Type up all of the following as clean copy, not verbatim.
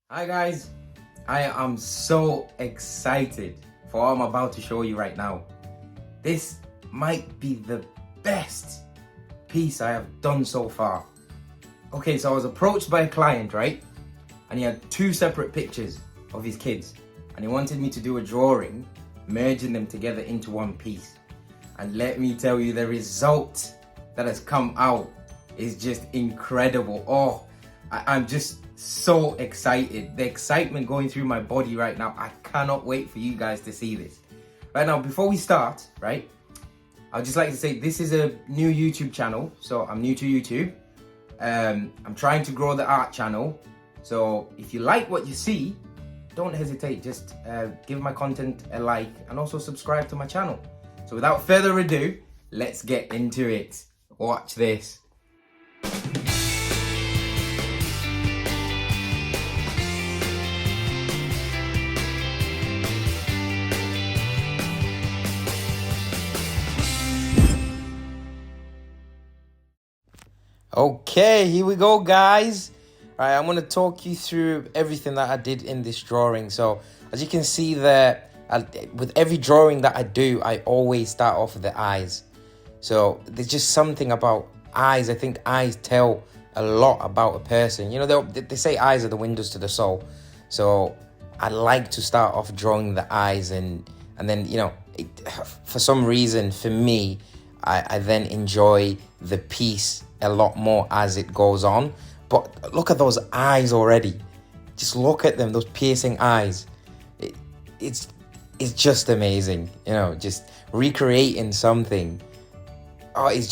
Hi guys, I am so excited for what I'm about to show you right now. This might be the best piece I have done so far. Okay, so I was approached by a client, right? And he had two separate pictures of his kids. And he wanted me to do a drawing, merging them together into one piece. And let me tell you, the result that has come out is just incredible. Oh, I'm just so excited. The excitement going through my body right now. I cannot wait for you guys to see this. Right now, before we start, right, I'd just like to say this is a new YouTube channel. So I'm new to YouTube. I'm trying to grow the art channel. So if you like what you see, don't hesitate. Just give my content a like and also subscribe to my channel. So without further ado, let's get into it. Watch this. Okay, here we go, guys. All right, I'm going to talk you through everything that I did in this drawing. So as you can see there, with every drawing that I do, I always start off with the eyes. So there's just something about eyes. I think eyes tell a lot about a person. You know, they say eyes are the windows to the soul. So I like to start off drawing the eyes and then, you know, for some reason, for me, I then enjoy the piece a lot more as it goes on. But look at those eyes already. Just look at them, those piercing eyes. It's just amazing, you know, just recreating something. Oh, there's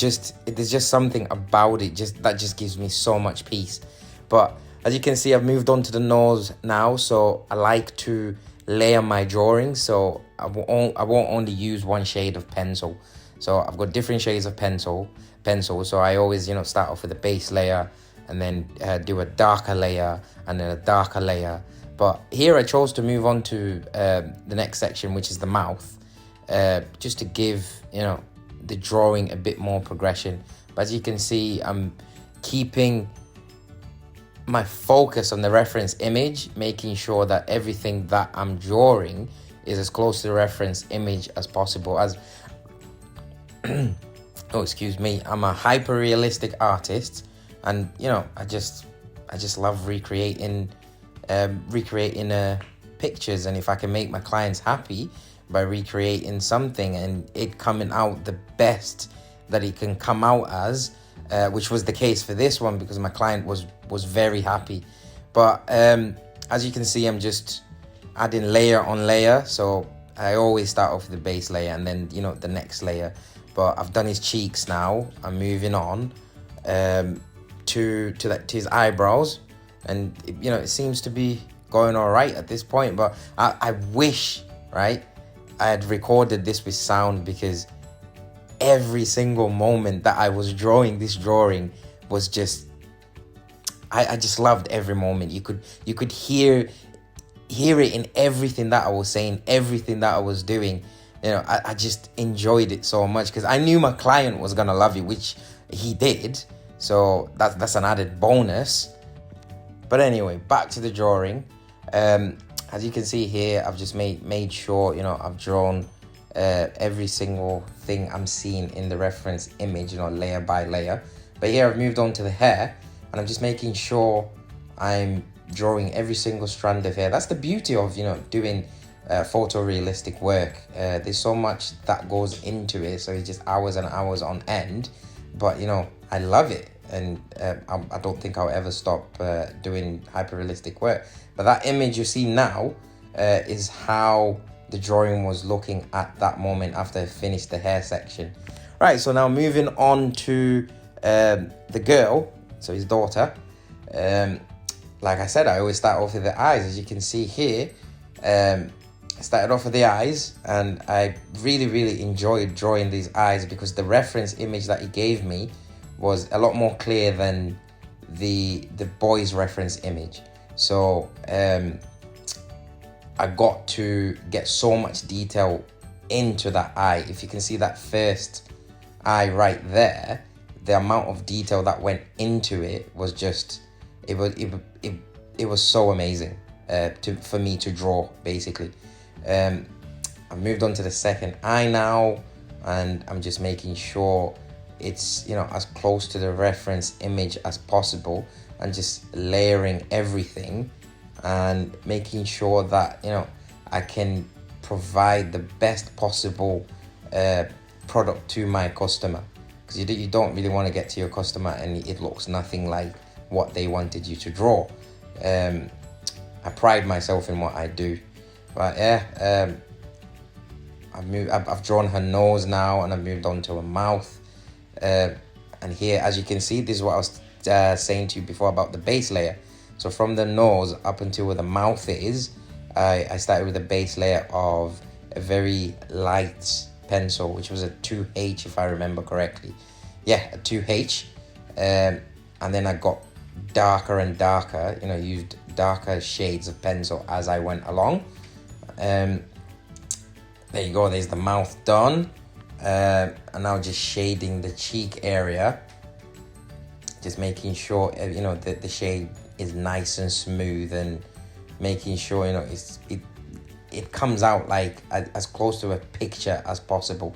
just something about it that just gives me so much peace. But as you can see, I've moved on to the nose now, so I like to layer my drawings. So I won't only use one shade of pencil. So I've got different shades of pencil. So I always, you know, start off with a base layer and then do a darker layer and then a darker layer. But here I chose to move on to the next section, which is the mouth, just to give, you know, the drawing a bit more progression. But as you can see, I'm keeping my focus on the reference image, making sure that everything that I'm drawing is as close to the reference image as possible. As oh, excuse me, I'm a hyper realistic artist, and you know, I just love recreating pictures. And if I can make my clients happy by recreating something and it coming out the best that it can come out as, which was the case for this one because my client was very happy. But as you can see, I'm just adding layer on layer. So I always start off with the base layer and then, you know, the next layer. But I've done his cheeks now. I'm moving on to his eyebrows, and you know, it seems to be going all right at this point. But I wish, right, I had recorded this with sound, because every single moment that I was drawing this drawing was just, I just loved every moment. You could hear it in everything that I was saying, everything that I was doing. You know, I just enjoyed it so much because I knew my client was gonna love it, which he did. So that's an added bonus. But anyway, back to the drawing. As you can see here, I've just made sure, you know, I've drawn every single thing I'm seeing in the reference image, you know, layer by layer. But here I've moved on to the hair, and I'm just making sure I'm drawing every single strand of hair. That's the beauty of, you know, doing photorealistic work. There's so much that goes into it, so it's just hours and hours on end. But you know, I love it, and I don't think I'll ever stop doing hyper-realistic work. But that image you see now is how the drawing was looking at that moment after I finished the hair section. Right, so now moving on to the girl, so his daughter. Like I said, I always start off with the eyes. As you can see here, I started off with the eyes, and I really enjoyed drawing these eyes because the reference image that he gave me was a lot more clear than the boy's reference image. So I got to get so much detail into that eye. If you can see that first eye right there, the amount of detail that went into it was just, it was so amazing. for me to draw, basically. I've moved on to the second eye now, and I'm just making sure it's, as close to the reference image as possible, and just layering everything and making sure that, I can provide the best possible product to my customer, because you don't really want to get to your customer and it looks nothing like what they wanted you to draw. I pride myself in what I do, but yeah, I've drawn her nose now, and I've moved on to her mouth, and here, as you can see, this is what I was saying to you before about the base layer. So from the nose up until where the mouth is, I started with a base layer of a very light pencil, which was a 2H if I remember correctly. Yeah, a 2H. And then I got darker and darker, used darker shades of pencil as I went along. There you go, there's the mouth done. And now just shading the cheek area. Just making sure, that the shade is nice and smooth, and making sure, it comes out like as close to a picture as possible.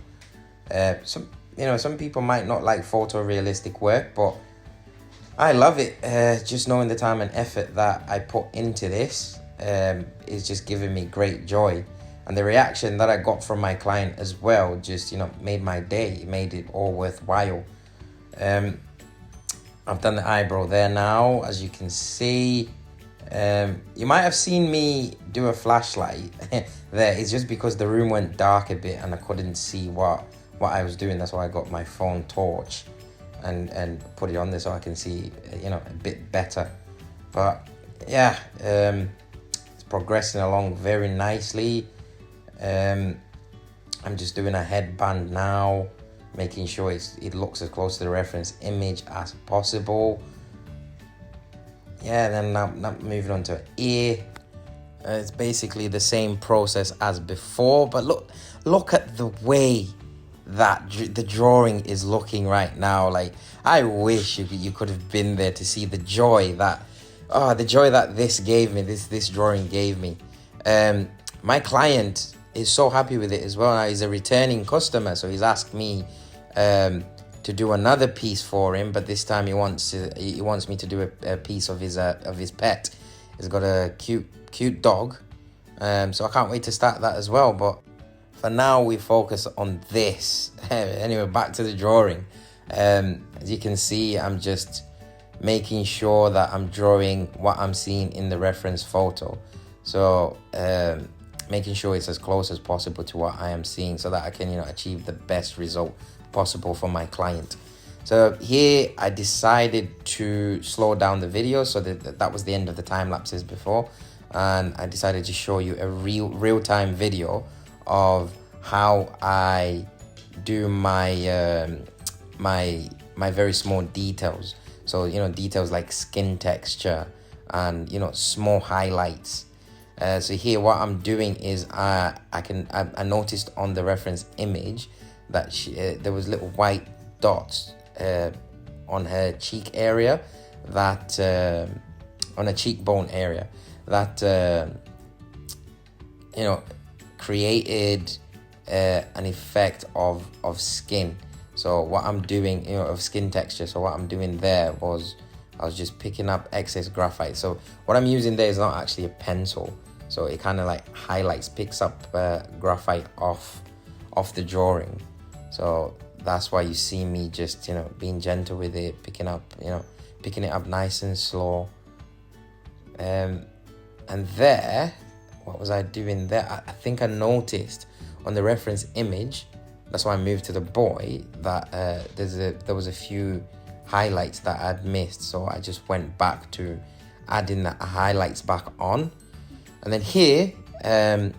Some people might not like photorealistic work, but I love it. Just knowing the time and effort that I put into this is just giving me great joy. And the reaction that I got from my client as well just, made my day. It made it all worthwhile. I've done the eyebrow there now, as you can see. You might have seen me do a flashlight there. It's just because the room went dark a bit and I couldn't see what I was doing. That's why I got my phone torch and put it on there so I can see, a bit better. But yeah, it's progressing along very nicely. I'm just doing a headband now, making sure it looks as close to the reference image as possible. Yeah, then now moving on to an ear. It's basically the same process as before, but look at the way that the drawing is looking right now. Like, I wish you could have been there to see the joy that this gave me, this drawing gave me. My client is so happy with it as well. Now he's a returning customer, so he's asked me to do another piece for him, but this time he wants me to do a piece of his pet. He's got a cute dog, so I can't wait to start that as well. But for now, we focus on this. Anyway, back to the drawing. As you can see, I'm just making sure that I'm drawing what I'm seeing in the reference photo. So making sure it's as close as possible to what I am seeing, so that I can achieve the best result possible for my client. So here I decided to slow down the video, so that was the end of the time lapses before, and I decided to show you a real-time video of how I do my my very small details. So details like skin texture and small highlights. So here what I'm doing is I noticed on the reference image that there was little white dots on her cheek area, that on a cheekbone area, that created an effect of skin. So what I'm doing, of skin texture. So what I'm doing there was I was just picking up excess graphite. So what I'm using there is not actually a pencil. So it kind of like picks up graphite off the drawing. So that's why you see me just, being gentle with it, picking it up nice and slow. And there, what was I doing there? I think I noticed on the reference image, that's why I moved to the boy, that there was a few highlights that I'd missed. So I just went back to adding the highlights back on. And then here, I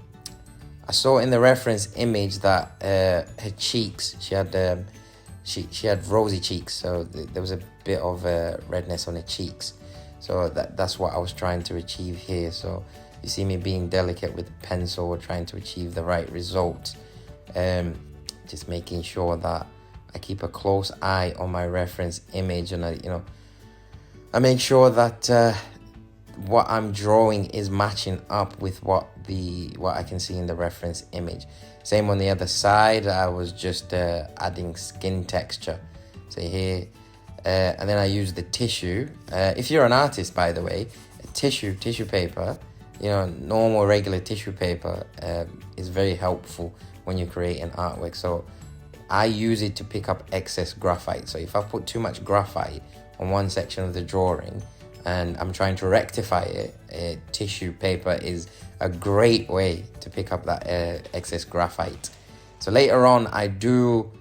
saw in the reference image that her cheeks, she had rosy cheeks, so there was a bit of redness on her cheeks. So that's what I was trying to achieve here. So you see me being delicate with the pencil, trying to achieve the right result. Just making sure that I keep a close eye on my reference image, and I make sure that what I'm drawing is matching up with what I can see in the reference image. Same on the other side. I was just adding skin texture. So here, and then I use the tissue. If you're an artist, by the way, tissue paper, normal regular tissue paper is very helpful when you're creating artwork. So I use it to pick up excess graphite. So if I put too much graphite on one section of the drawing and I'm trying to rectify it, tissue paper is a great way to pick up that excess graphite. So later on, I do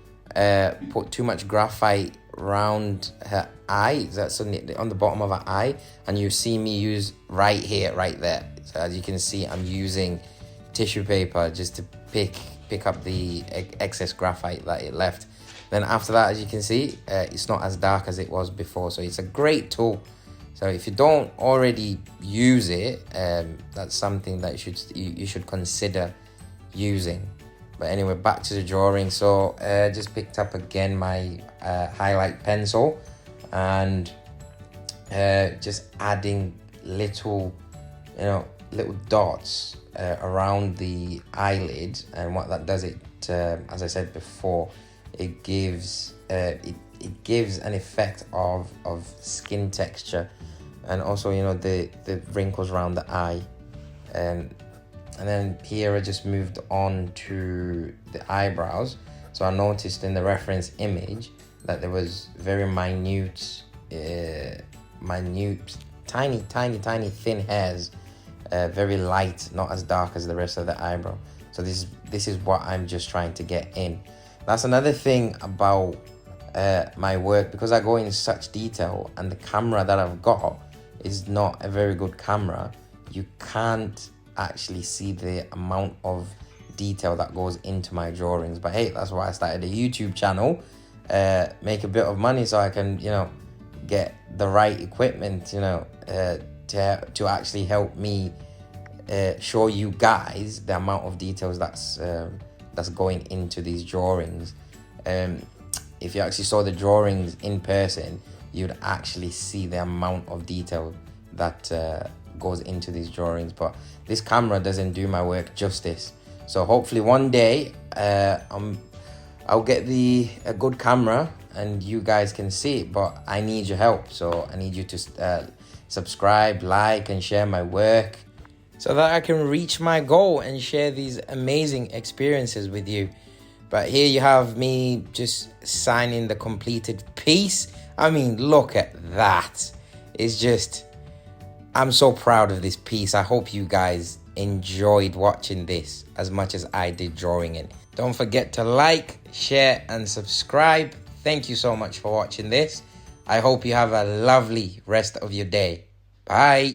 put too much graphite around her eye. That's on the bottom of her eye, and you see me use right here, right there. So as you can see, I'm using tissue paper just to pick up the excess graphite that it left. Then after that, as you can see, it's not as dark as it was before. So it's a great tool. So if you don't already use it, that's something that you should consider using. But anyway, back to the drawing. So just picked up again my highlight pencil and just adding little dots around the eyelid. And what that does, as I said before, it gives an effect of skin texture, and also the wrinkles around the eye. And then here I just moved on to the eyebrows. So I noticed in the reference image that there was very minute, tiny thin hairs, very light, not as dark as the rest of the eyebrow. So this is what I'm just trying to get in. That's another thing about my work, because I go in such detail and the camera that I've got is not a very good camera. You can't actually see the amount of detail that goes into my drawings. But hey, that's why I started a YouTube channel, make a bit of money so I can get the right equipment to actually help me show you guys the amount of details that's going into these drawings. If you actually saw the drawings in person, you'd actually see the amount of detail that goes into these drawings. But this camera doesn't do my work justice. So hopefully one day I'll get a good camera and you guys can see it, but I need your help. So I need you to subscribe, like, and share my work so that I can reach my goal and share these amazing experiences with you. But here you have me just signing the completed piece. I mean, look at that. It's just, I'm so proud of this piece. I hope you guys enjoyed watching this as much as I did drawing it. Don't forget to like, share, and subscribe. Thank you so much for watching this. I hope you have a lovely rest of your day. Bye.